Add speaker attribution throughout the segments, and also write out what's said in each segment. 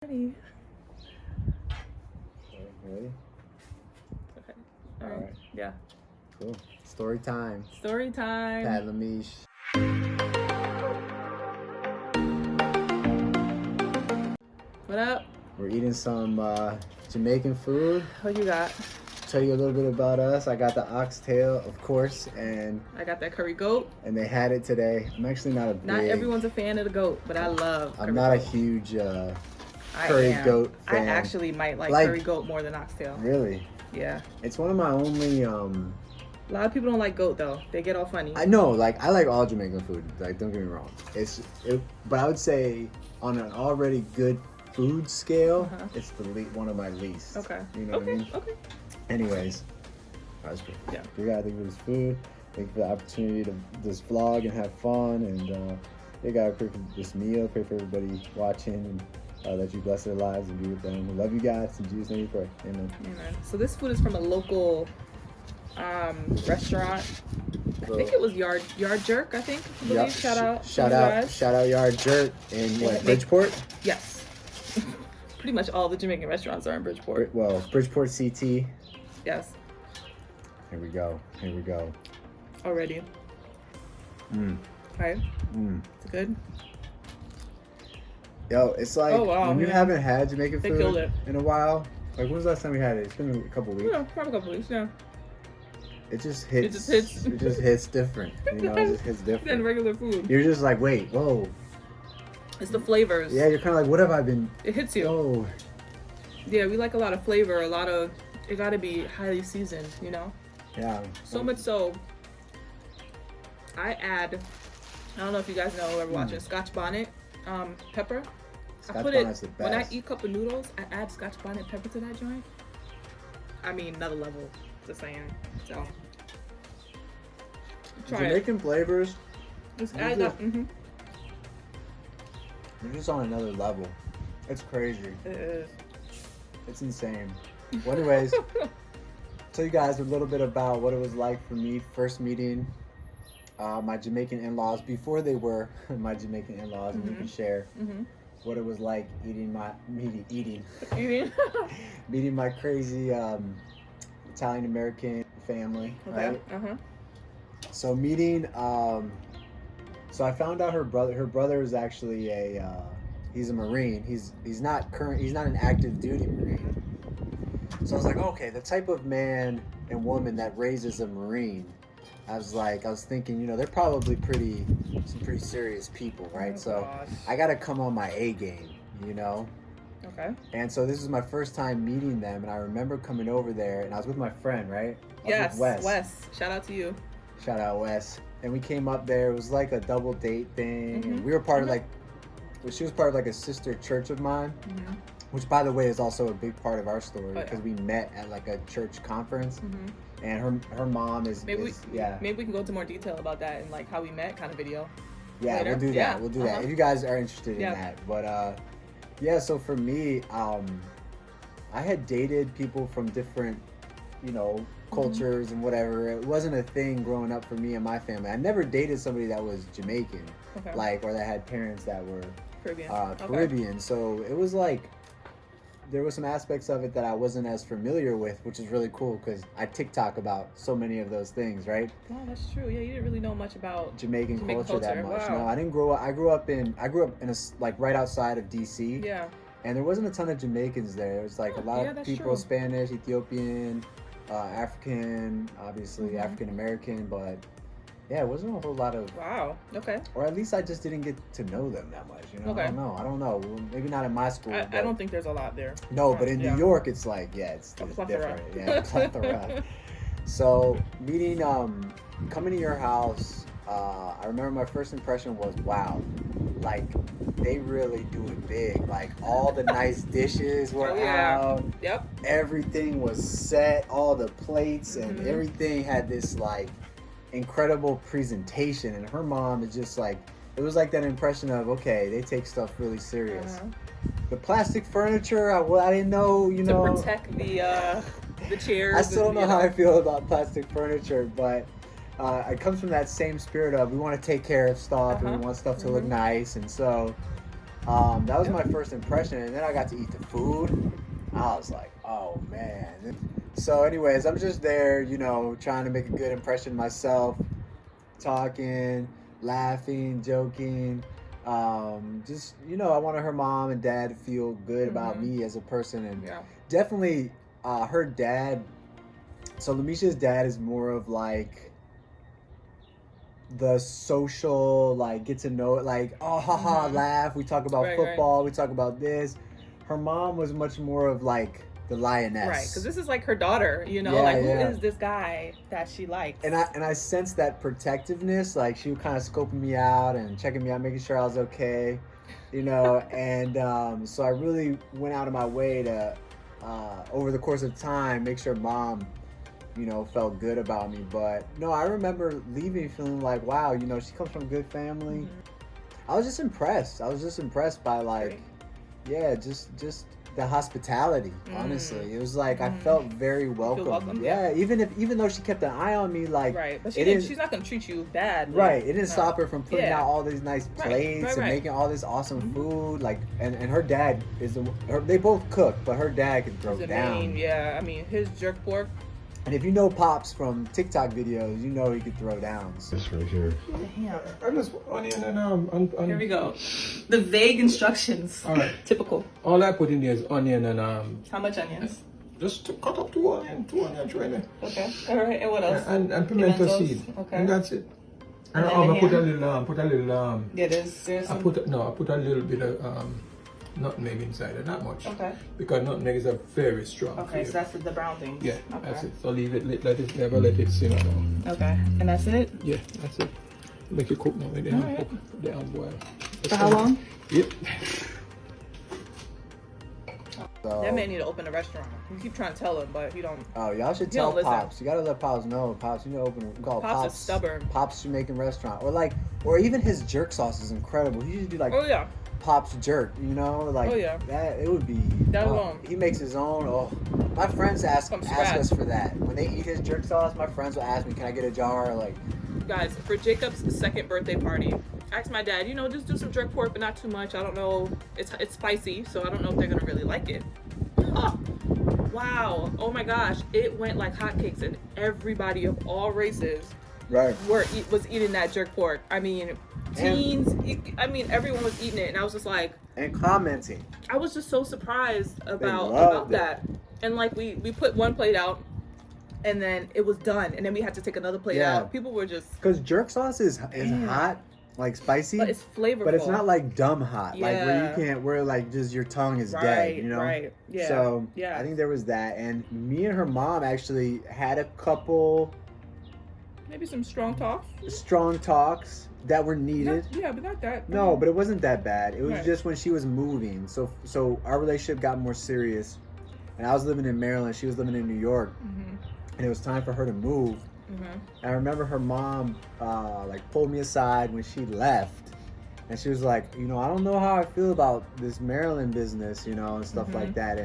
Speaker 1: Ready.
Speaker 2: Ready?
Speaker 1: Okay. All right. Yeah.
Speaker 2: Cool. Story time.
Speaker 1: Story time.
Speaker 2: Pat Lamiche.
Speaker 1: What up?
Speaker 2: We're eating some Jamaican food.
Speaker 1: What you got?
Speaker 2: Tell you a little bit about us. I got the oxtail, of course, and
Speaker 1: I got that curry goat.
Speaker 2: And they had it today. I'm actually not a big...
Speaker 1: Not everyone's a fan of the goat, but I love curry
Speaker 2: I'm not
Speaker 1: goat.
Speaker 2: A huge curry goat fan.
Speaker 1: I actually might like curry goat more than oxtail.
Speaker 2: Really?
Speaker 1: Yeah.
Speaker 2: It's one of my only...
Speaker 1: A lot of people don't like goat though. They get all funny.
Speaker 2: I know, I like all Jamaican food. Don't get me wrong. But I would say on an already good food scale, it's one of my least.
Speaker 1: Okay.
Speaker 2: You know what I mean?
Speaker 1: Okay.
Speaker 2: Anyways, that was good.
Speaker 1: Yeah.
Speaker 2: We gotta think of this food. Thank you for the opportunity to this vlog and have fun. And we gotta pray for this meal. Pray for everybody watching and that you bless their lives and be with them. We love you guys. In Jesus' name we pray. Amen.
Speaker 1: Amen. So this food is from a local restaurant. I think it was Yard Jerk. I think. I believe.
Speaker 2: Yep. Shout out Yard Jerk in Bridgeport.
Speaker 1: Yes. Pretty much all the Jamaican restaurants are in Bridgeport.
Speaker 2: Well, Bridgeport CT.
Speaker 1: Yes.
Speaker 2: Here we go.
Speaker 1: Already. Okay. It's good.
Speaker 2: Yo, it's like when you haven't had Jamaican food in a while. Like, when was the last time we had it? It's been a couple weeks.
Speaker 1: Yeah, probably a couple weeks. Yeah.
Speaker 2: It just hits. It just hits different. You know, it just hits different
Speaker 1: than regular food.
Speaker 2: You're just like, wait, whoa.
Speaker 1: It's the flavors.
Speaker 2: Yeah, you're kind of like, what have I been?
Speaker 1: It hits you.
Speaker 2: Oh.
Speaker 1: Yeah, we like a lot of flavor. It got to be highly seasoned. You know.
Speaker 2: Yeah.
Speaker 1: So much so. I don't know if you guys know whoever watching Scotch bonnet pepper.
Speaker 2: Scotch bonnet's the best.
Speaker 1: When I eat cup of noodles, I add Scotch bonnet pepper to that joint. I mean, another level. Just saying. So.
Speaker 2: Jamaican flavors.
Speaker 1: Just add that.
Speaker 2: You're just on another level. It's crazy.
Speaker 1: It is.
Speaker 2: It's insane. Well, anyways, tell you guys a little bit about what it was like for me first meeting my Jamaican in-laws before they were my Jamaican in-laws, and you can share what it was like meeting my crazy Italian American family.
Speaker 1: Okay.
Speaker 2: Right? So meeting. So I found out her brother is actually he's a Marine. He's not an active duty Marine. So I was like, okay, the type of man and woman that raises a Marine, I was thinking, they're probably some pretty serious people, right?
Speaker 1: Gosh.
Speaker 2: I gotta come on my A game,
Speaker 1: Okay.
Speaker 2: And so this is my first time meeting them, and I remember coming over there, and I was with my friend, right?
Speaker 1: Yes, Wes. Shout out to you.
Speaker 2: Shout out Wes. And we came up there. It was like a double date thing. And we were part of she was part of a sister church of mine, which, by the way, is also a big part of our story because we met at a church conference, and her mom is
Speaker 1: maybe we can go into more detail about that and how we met kind of video.
Speaker 2: Yeah, later. We'll do that. Yeah. We'll do that if you guys are interested in that. But so for me, I had dated people from different, cultures and whatever. It wasn't a thing growing up for me and my family. I never dated somebody that was Jamaican, or that had parents that were Caribbean. So it was there was some aspects of it that I wasn't as familiar with, which is really cool because I TikTok about so many of those things, right?
Speaker 1: Oh, that's true. Yeah, you didn't really know much about
Speaker 2: Jamaican culture that much.
Speaker 1: Wow.
Speaker 2: No, I didn't grow up. I grew up in a right outside of DC.
Speaker 1: Yeah.
Speaker 2: And there wasn't a ton of Jamaicans there. There was a lot of people, Spanish, Ethiopian, African, obviously African American, but yeah, it wasn't a whole lot of.
Speaker 1: Wow. Okay.
Speaker 2: Or at least I just didn't get to know them that much. Okay. I don't know. Maybe not in my school.
Speaker 1: I don't think there's a lot there.
Speaker 2: No, but in New York, it's it's different. Yeah, plethora. So meeting, coming to your house, I remember my first impression was, wow, they really do it big. All the nice dishes were out.
Speaker 1: Yep.
Speaker 2: Everything was set. All the plates and everything had this incredible presentation. And her mom is just it was that impression of, okay, they take stuff really serious. The plastic furniture, I didn't know,
Speaker 1: to protect the chairs.
Speaker 2: I still don't know how I feel about plastic furniture, but it comes from that same spirit of we want to take care of stuff and we want stuff to look nice. And so That was my first impression, and then I got to eat the food. I was like, oh man. So anyways, I'm just there, you know, trying to make a good impression myself, talking, laughing, joking. Just, you know, I wanted her mom and dad to feel good about me as a person, and definitely her dad. So Lamicia's dad is more of like the social, like, get to know it, like, oh, haha, laugh. We talk about football. We talk about this. Her mom was much more of like the lioness,
Speaker 1: right? Because this is like her daughter, you know, like who is this guy that she likes?
Speaker 2: And I sensed that protectiveness, like she was kind of scoping me out and checking me out, making sure I was okay, you know. And so I really went out of my way to, over the course of time, make sure mom, you know, felt good about me. But no, I remember leaving feeling like, wow, you know, she comes from a good family. I was just impressed. I was just impressed by like, just the hospitality. Honestly, it was like I felt very welcome. Even though she kept an eye on me, like,
Speaker 1: but she's not gonna treat you bad.
Speaker 2: Right, it didn't stop her from putting out all these nice plates and making all this awesome food. Like, and her dad is they both cook, but her dad could throw down.
Speaker 1: I mean, his jerk pork.
Speaker 2: And if you know Pops from TikTok videos, you know he could throw down.
Speaker 3: This right here.
Speaker 1: Damn.
Speaker 3: I just onion and
Speaker 1: Here we go. The vague instructions.
Speaker 3: All right.
Speaker 1: Typical.
Speaker 3: All I put in there is onion and
Speaker 1: How much onions?
Speaker 3: Just to cut up two onions right there.
Speaker 1: Okay. All right. And what else?
Speaker 3: And pimento seed. Okay. And that's it. And I put a little
Speaker 1: Yeah, there's
Speaker 3: I put a little bit of nutmeg inside it, not much.
Speaker 1: Okay.
Speaker 3: Because nutmeg is a very strong
Speaker 1: Okay,
Speaker 3: flavor.
Speaker 1: so that's the brown thing.
Speaker 3: Yeah, that's it. So leave it, never let it simmer down.
Speaker 1: Okay, and that's it?
Speaker 3: Yeah, that's it. Make it cook now. They don't cook. They don't boil.
Speaker 1: For how long?
Speaker 3: Yep.
Speaker 2: So,
Speaker 1: that man need to open a restaurant. You keep trying to tell him, but he don't.
Speaker 2: Oh, y'all should tell Pops. You gotta let Pops know. Pops, you need to open. Call
Speaker 1: Pops is stubborn.
Speaker 2: Pops Jamaican restaurant, or even his jerk sauce is incredible. He used to do like Pop's jerk, you know, like that. It would be.
Speaker 1: That alone.
Speaker 2: He makes his own. Oh, my friends ask us for that when they eat his jerk sauce. My friends will ask me, "Can I get a jar?" Like,
Speaker 1: guys, for Jacob's second birthday party, I asked my dad, you know, just do some jerk pork, but not too much. I don't know. It's spicy, so I don't know if they're gonna really like it. Oh, wow! Oh my gosh! It went like hotcakes, and everybody of all races was eating that jerk pork. I mean, teens. Everyone was eating it, and I was just like,
Speaker 2: and commenting.
Speaker 1: I was just so surprised about that. And like we put one plate out, and then it was done, and then we had to take another plate out. People were just
Speaker 2: because jerk sauce is hot. Like spicy,
Speaker 1: but it's flavorful.
Speaker 2: But it's not like dumb hot, like where like just your tongue is dead, you know.
Speaker 1: Right. Yeah.
Speaker 2: So I think there was that, and me and her mom actually had a couple,
Speaker 1: maybe some strong talks
Speaker 2: that were needed.
Speaker 1: But not that.
Speaker 2: No, but it wasn't that bad. It was just when she was moving. So our relationship got more serious, and I was living in Maryland. She was living in New York, and it was time for her to move. And I remember her mom like pulled me aside when she left, and she was like, you know, I don't know how I feel about this Maryland business, you know, and stuff like that.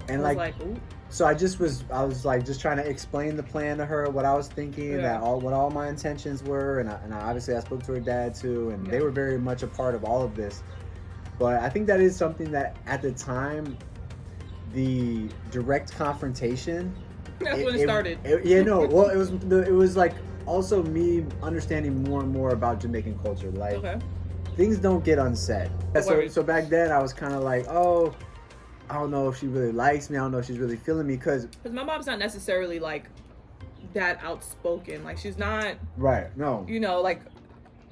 Speaker 2: And like so I was like just trying to explain the plan to her, what I was thinking, what all my intentions were, and I obviously I spoke to her dad too, and they were very much a part of all of this. But I think that is something that at the time, the direct confrontation.
Speaker 1: That's when it started.
Speaker 2: It was like also me understanding more and more about Jamaican culture. Like things don't get unsaid. So back then I was kind of like, oh, I don't know if she really likes me. I don't know if she's really feeling me because
Speaker 1: my mom's not necessarily like that outspoken. Like she's not.
Speaker 2: Right. No.
Speaker 1: You know, like.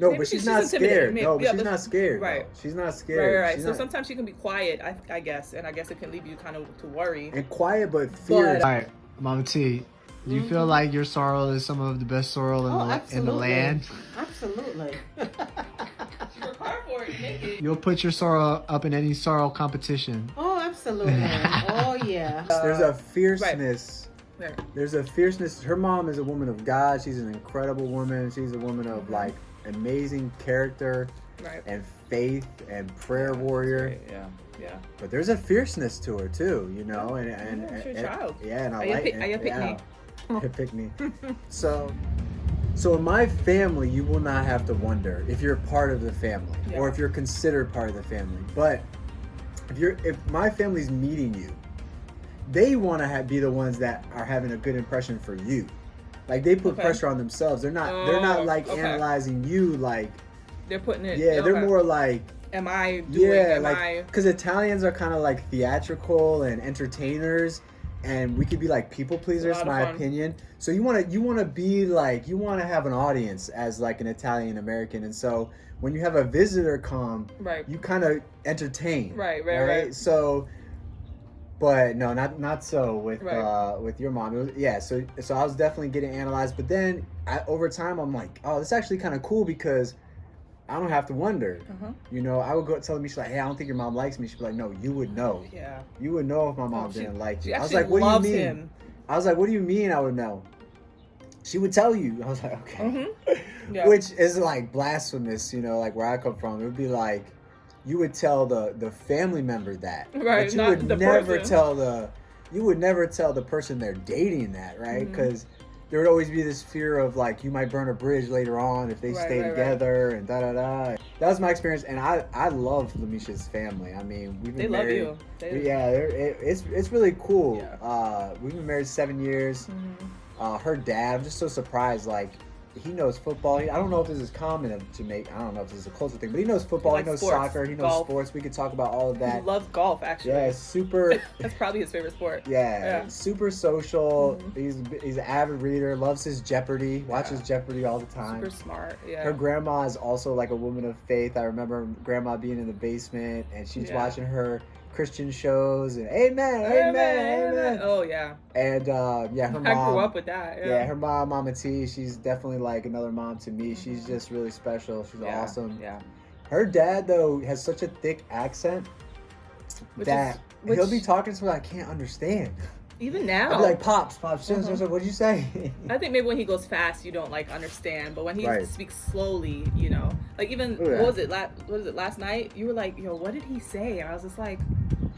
Speaker 2: No, but she's not scared. No, but she's not scared.
Speaker 1: Right.
Speaker 2: She's not scared.
Speaker 1: Right. So sometimes she can be quiet, I guess, and I guess it can leave you kind of to worry.
Speaker 2: And quiet, but fierce.
Speaker 4: All right, Mama T, do you feel like your sorrel is some of the best sorrel in the land?
Speaker 5: Absolutely.
Speaker 4: You'll put your sorrel up in any sorrel competition.
Speaker 5: Oh, absolutely. Oh, yeah.
Speaker 2: There's a fierceness. There's a fierceness. Her mom is a woman of God. She's an incredible woman. She's a woman of like amazing character and faith and prayer warrior.
Speaker 1: Yeah.
Speaker 2: But there's a fierceness to her too, you know, and
Speaker 1: she's a child.
Speaker 2: Yeah, and I like it.
Speaker 1: Pick me.
Speaker 2: Pick me. So So in my family, you will not have to wonder if you're part of the family or if you're considered part of the family. But if my family's meeting you, they want to be the ones that are having a good impression for you. Like they put pressure on themselves. They're not like analyzing you like
Speaker 1: they're putting it.
Speaker 2: Yeah, they're more like,
Speaker 1: am I doing?
Speaker 2: Because Italians are kind of like theatrical and entertainers, and we could be like people pleasers, in my opinion. So you want to be like, you want to have an audience as like an Italian American, and so when you have a visitor come, you kind of entertain. Right. So, but no, not so with your mom. It was, so I was definitely getting analyzed, but then over time I'm like, oh, this is actually kind of cool because I don't have to wonder. You know, I would go tell me, she's like, hey, I don't think your mom likes me. She'd be like, no, you would know.
Speaker 1: Yeah.
Speaker 2: You would know if my mom didn't like you.
Speaker 1: I was like, what do you mean?
Speaker 2: I was like, what do you mean I would know? She would tell you. I was like, okay. Which is like blasphemous, you know, like where I come from. It would be like, you would tell the family member that.
Speaker 1: Right,
Speaker 2: but you
Speaker 1: not
Speaker 2: would
Speaker 1: the
Speaker 2: never
Speaker 1: person.
Speaker 2: You would never tell the person they're dating that, right? Because there would always be this fear of like you might burn a bridge later on if they stay together and da. That was my experience, and I love Micia's family. I mean, we've been married.
Speaker 1: Love you.
Speaker 2: It's really cool. Yeah. We've been married 7 years. Her dad, I'm just so surprised. Like, he knows football. I don't know if this is common in Jamaica. I don't know if this is a cultural thing, but he knows football. He knows soccer. He knows sports. We could talk about all of that.
Speaker 1: He loves golf, actually.
Speaker 2: Yeah, super.
Speaker 1: That's probably his favorite sport.
Speaker 2: Yeah. Super social. He's an avid reader. Loves his Jeopardy. Watches Jeopardy all the time.
Speaker 1: Super smart. Yeah.
Speaker 2: Her grandma is also like a woman of faith. I remember grandma being in the basement and she's watching her Christian shows and amen.
Speaker 1: Oh yeah.
Speaker 2: And her mom.
Speaker 1: I grew up with that.
Speaker 2: Yeah, her mom, Mama T, she's definitely like another mom to me. She's just really special. She's awesome.
Speaker 1: Yeah.
Speaker 2: Her dad though has such a thick accent that he'll be talking to me I can't understand.
Speaker 1: Even now.
Speaker 2: I'll be like, Pops, what'd you say?
Speaker 1: I think maybe when he goes fast, you don't like understand, but when he speaks slowly, you know, like even what was it last night? You were like, yo, what did he say? And I was just like,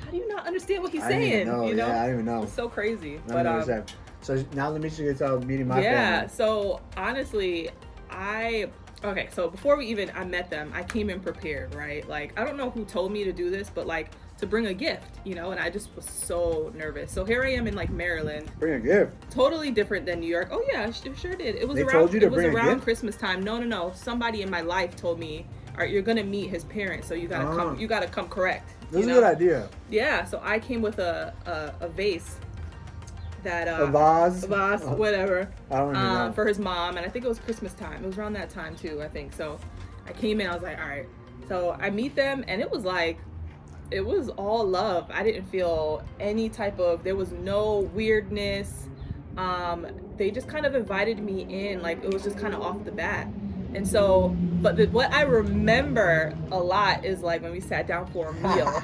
Speaker 1: how do you not understand what he's saying? You know?
Speaker 2: Yeah, I don't even know.
Speaker 1: It's so crazy.
Speaker 2: So now let me show you about meeting my family.
Speaker 1: Yeah. So honestly, so before I met them, I came in prepared, right? Like, I don't know who told me to do this, but like to bring a gift, you know, and I just was so nervous. So here I am in like Maryland.
Speaker 2: Bring a gift.
Speaker 1: Totally different than New York. Oh yeah, I sure did. It was around Christmas time. No. Somebody in my life told me, all right, you're gonna meet his parents, so you gotta come correct.
Speaker 2: That's a good idea.
Speaker 1: Yeah, so I came with a vase that
Speaker 2: a vase,
Speaker 1: whatever.
Speaker 2: I don't even know.
Speaker 1: For his mom, and I think it was Christmas time. It was around that time too, I think. So I came in, I was like, all right. So I meet them, and it was all love. I didn't feel any there was no weirdness. They just kind of invited me in, like it was just kind of off the bat. And so, what I remember a lot is like when we sat down for a meal.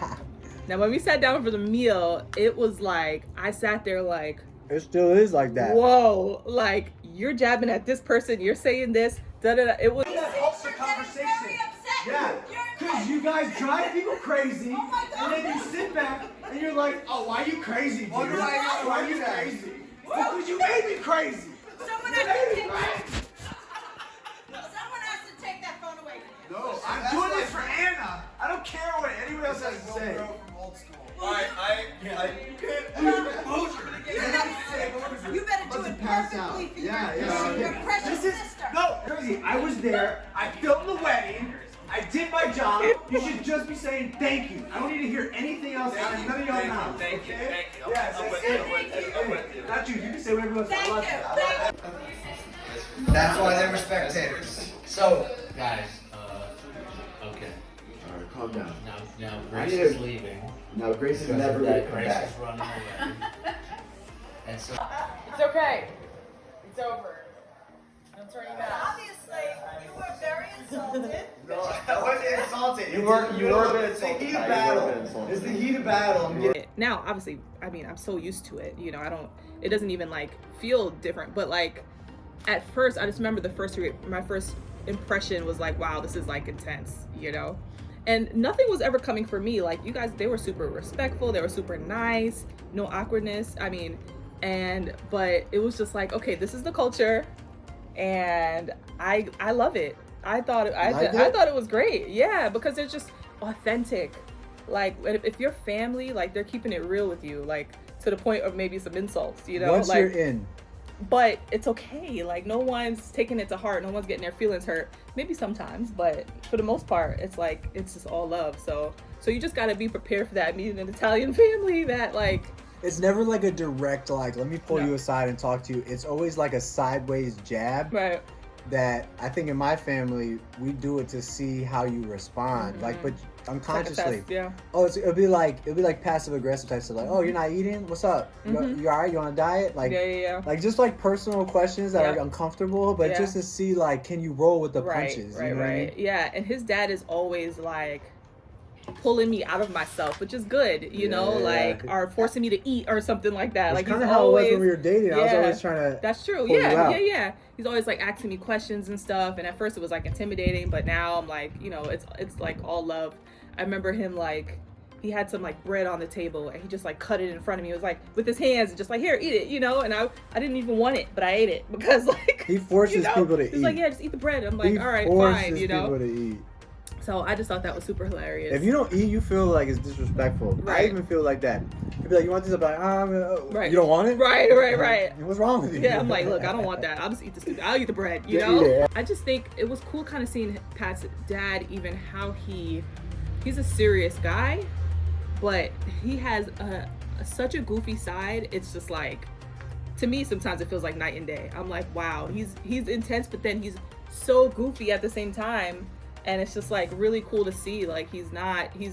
Speaker 1: Now, when we sat down for the meal, it was like, I sat there like...
Speaker 2: It still is like that.
Speaker 1: Whoa, like, you're jabbing at this person, you're saying this, da-da-da. It was...
Speaker 6: That helps the conversation. Yeah, because you guys drive people crazy, and then you sit back, and you're like, oh, why are you crazy, dude? Why are you crazy? Because you made me crazy.
Speaker 7: Someone has to take that phone away from you.
Speaker 6: No, I'm doing this for Anna. I don't care what anyone else has to say.
Speaker 7: You better do it perfectly for your precious sister.
Speaker 6: No, crazy. I was there. I filmed the wedding. I did my job. You should just be saying thank you. I don't need to hear anything else out of none of y'all now.
Speaker 8: Thank you.
Speaker 6: Yes,
Speaker 7: Thank you.
Speaker 6: Not you. You can say whatever you want.
Speaker 7: Thank you.
Speaker 9: That's why they were spectators. So,
Speaker 8: Guys, okay.
Speaker 2: All right, calm down.
Speaker 8: Now Grace is leaving.
Speaker 2: No, Grace is never going to come
Speaker 8: Grace
Speaker 2: back.
Speaker 8: is running away. And so...
Speaker 1: It's okay. It's over. I'm turning back.
Speaker 7: Obviously, you were very insulted.
Speaker 6: No, I wasn't insulted. You were a bit insulted. It's the heat of battle. It's the heat of battle.
Speaker 1: Now, obviously, I mean, I'm so used to it. You know, it doesn't even like feel different. But like, at first, I just remember my first impression was like, wow, this is like intense, you know? And nothing was ever coming for me. Like, you guys, they were super respectful. They were super nice. No awkwardness. I mean, but it was just like, okay, this is the culture. and I love it. I thought it was great. Yeah, because it's just authentic. Like if your family, like they're keeping it real with you, like to the point of maybe some insults, you know.
Speaker 2: Once
Speaker 1: like,
Speaker 2: you're in.
Speaker 1: But it's okay. Like no one's taking it to heart. No one's getting their feelings hurt. Maybe sometimes, but for the most part, it's like it's just all love. So you just gotta be prepared for that. Meeting an Italian family that like.
Speaker 2: It's never like a direct like, let me pull you aside and talk to you. It's always like a sideways jab.
Speaker 1: Right.
Speaker 2: That I think in my family we do it to see how you respond. Like, but unconsciously.
Speaker 1: Test, yeah.
Speaker 2: Oh, it'll be like passive aggressive type stuff. Like, oh, you're not eating? What's up? You all right? You on a diet? Like,
Speaker 1: yeah.
Speaker 2: Like just like personal questions that are uncomfortable, but just to see like, can you roll with the punches?
Speaker 1: Right.
Speaker 2: You know what I mean?
Speaker 1: Yeah, and his dad is always like pulling me out of myself, which is good, you know, like or forcing me to eat or something like that.
Speaker 2: It's
Speaker 1: like
Speaker 2: kind
Speaker 1: he's
Speaker 2: of how
Speaker 1: always,
Speaker 2: it was when we were dating. I was always trying to.
Speaker 1: That's true.
Speaker 2: Pull you out.
Speaker 1: Yeah. He's always like asking me questions and stuff, and at first it was like intimidating, but now I'm like, you know, it's like all love. I remember him like he had some like bread on the table and he just like cut it in front of me. It was like with his hands, just like, here, eat it, you know. And I didn't even want it, but I ate it because like
Speaker 2: he forces people to eat.
Speaker 1: He's like, yeah, just eat the bread. I'm like, all right, fine, you know.
Speaker 2: People to eat.
Speaker 1: So I just thought that was super hilarious.
Speaker 2: If you don't eat, you feel like it's disrespectful.
Speaker 1: Right.
Speaker 2: I even feel like that. He'd be like, you want this? I'm like,
Speaker 1: right.
Speaker 2: You don't want it?
Speaker 1: Right.
Speaker 2: What's wrong with you?
Speaker 1: Yeah, I'm like, look, I don't want that. I'll just eat I'll eat the bread, you know?
Speaker 2: Yeah.
Speaker 1: I just think it was cool kind of seeing Pat's dad, even how he's a serious guy, but he has such a goofy side. It's just like, to me, sometimes it feels like night and day. I'm like, wow, he's intense, but then he's so goofy at the same time. And it's just like really cool to see. Like he's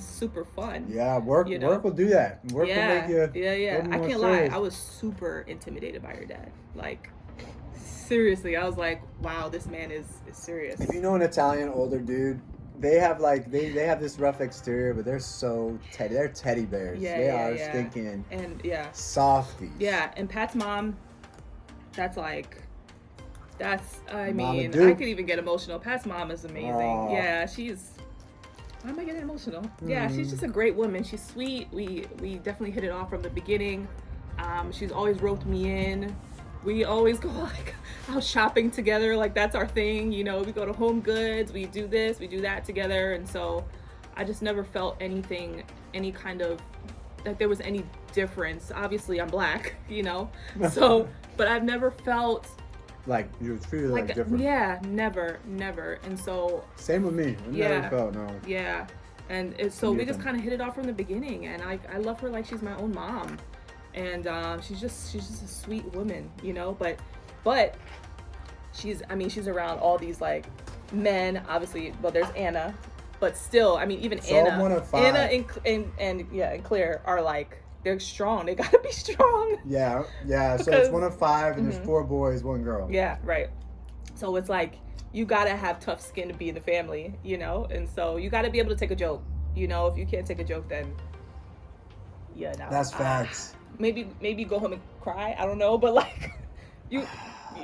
Speaker 1: super fun.
Speaker 2: Yeah, work will do that. Work will make you.
Speaker 1: Yeah. I can't lie. I was super intimidated by your dad. Like seriously, I was like, wow, this man is serious.
Speaker 2: If you know an Italian older dude, they have like they have this rough exterior, but they're so teddy. They're teddy bears. They are stinking
Speaker 1: and
Speaker 2: softies.
Speaker 1: Yeah, and Pat's mom, I mean,
Speaker 2: Duke.
Speaker 1: I could even get emotional. Pat's mom is amazing.
Speaker 2: Aww.
Speaker 1: Yeah, why am I getting emotional? Yeah, she's just a great woman. She's sweet. We definitely hit it off from the beginning. She's always roped me in. We always go like out shopping together. Like that's our thing. You know, we go to Home Goods. We do this, we do that together. And so I just never felt any kind of, that there was any difference. Obviously I'm Black, you know? So, but I've never felt
Speaker 2: like you treated like different.
Speaker 1: Yeah, never. And so
Speaker 2: same with me. I never felt no.
Speaker 1: Yeah, and so we just kind of hit it off from the beginning, and I love her like she's my own mom, and she's just a sweet woman, you know. But she's around all these like men, obviously. Well, there's Anna, but still, I mean, even
Speaker 2: so
Speaker 1: Anna and Claire are like. They're strong. They gotta be strong.
Speaker 2: Yeah. So it's 1 of 5, and there's 4 boys, 1 girl.
Speaker 1: Yeah, right. So it's like you gotta have tough skin to be in the family, you know. And so you gotta be able to take a joke. You know, if you can't take a joke, then
Speaker 2: that's facts.
Speaker 1: Maybe go home and cry. I don't know, but like you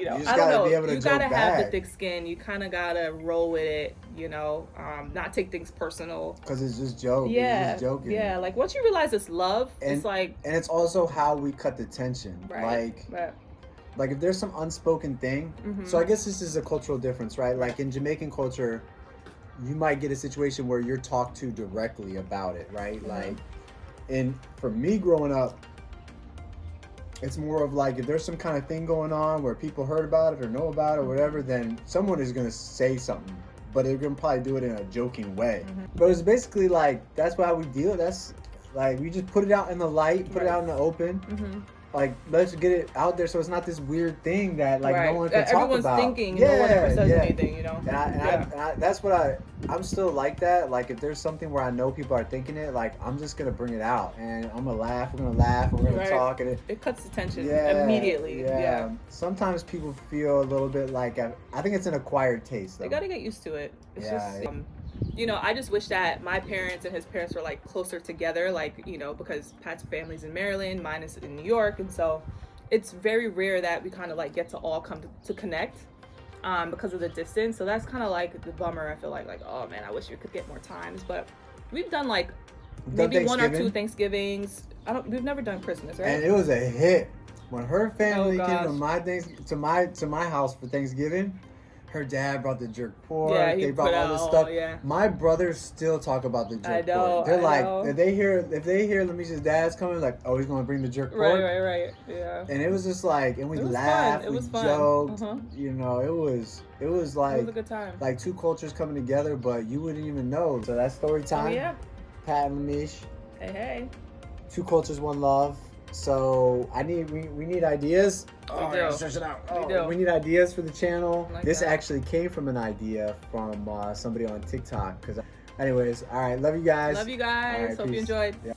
Speaker 1: know,
Speaker 2: just
Speaker 1: I don't know.
Speaker 2: Be able to
Speaker 1: you gotta
Speaker 2: joke
Speaker 1: have
Speaker 2: back.
Speaker 1: the thick skin. You kind of gotta roll with it, you know. Not take things personal.
Speaker 2: Because it's just joke.
Speaker 1: Yeah,
Speaker 2: it's just joking.
Speaker 1: Yeah. Like once you realize it's love, it's like,
Speaker 2: and it's also how we cut the tension.
Speaker 1: Right.
Speaker 2: Like if there's some unspoken thing. So I guess this is a cultural difference, right? Like in Jamaican culture, you might get a situation where you're talked to directly about it, right? Like, and for me growing up, it's more of like if there's some kind of thing going on where people heard about it or know about it or whatever, then someone is gonna say something, but they're gonna probably do it in a joking way. But it's basically like that's why we deal. That's like we just put it out in the light, put it out in the open. Like let's get it out there so it's not this weird thing that like no one can talk
Speaker 1: Everyone's
Speaker 2: about.
Speaker 1: thinking, no one ever says anything, you know.
Speaker 2: And that's what I'm still like that. Like if there's something where I know people are thinking it, like I'm just gonna bring it out and I'm gonna laugh. We're gonna laugh. We're gonna talk, and
Speaker 1: it cuts the tension immediately. Yeah.
Speaker 2: Sometimes people feel a little bit like I think it's an acquired taste. Though.
Speaker 1: They gotta get used to it. It's just. You know, I just wish that my parents and his parents were like closer together, like, you know, because Pat's family's in Maryland, mine is in New York, and so it's very rare that we kind of like get to all come to connect because of the distance. So that's kind of like the bummer. I feel like oh man, I wish we could get more times, but we've done like maybe 1 or 2 Thanksgivings. We've never done Christmas, right?
Speaker 2: And it was a hit. When her family came to
Speaker 1: gosh.
Speaker 2: my house for Thanksgiving, her dad brought the jerk pork.
Speaker 1: Yeah, he
Speaker 2: they brought
Speaker 1: put
Speaker 2: all this
Speaker 1: out,
Speaker 2: stuff.
Speaker 1: yeah.
Speaker 2: My brothers still talk about the jerk pork. They're
Speaker 1: I
Speaker 2: like,
Speaker 1: know.
Speaker 2: if they hear Lemicia's dad's coming, like, oh, he's gonna bring the jerk pork.
Speaker 1: Right. Yeah.
Speaker 2: And it was just like, and we
Speaker 1: It was
Speaker 2: laughed,
Speaker 1: fun. It
Speaker 2: we
Speaker 1: was fun.
Speaker 2: joked.
Speaker 1: Uh-huh.
Speaker 2: You know, it was like
Speaker 1: It was a good time.
Speaker 2: like two cultures coming together, but you wouldn't even know. So that's story time.
Speaker 1: Oh yeah.
Speaker 2: Pat and Lemish.
Speaker 1: Hey.
Speaker 2: Two cultures, one love. So we need ideas.
Speaker 1: We do.
Speaker 2: Search it out.
Speaker 1: We do.
Speaker 2: We need ideas for the channel.
Speaker 1: Like
Speaker 2: this
Speaker 1: that.
Speaker 2: actually came from an idea from somebody on TikTok. Anyways, all right, love you guys.
Speaker 1: Love you guys.
Speaker 2: All right,
Speaker 1: Hope you
Speaker 2: peace.
Speaker 1: enjoyed.
Speaker 2: Yeah.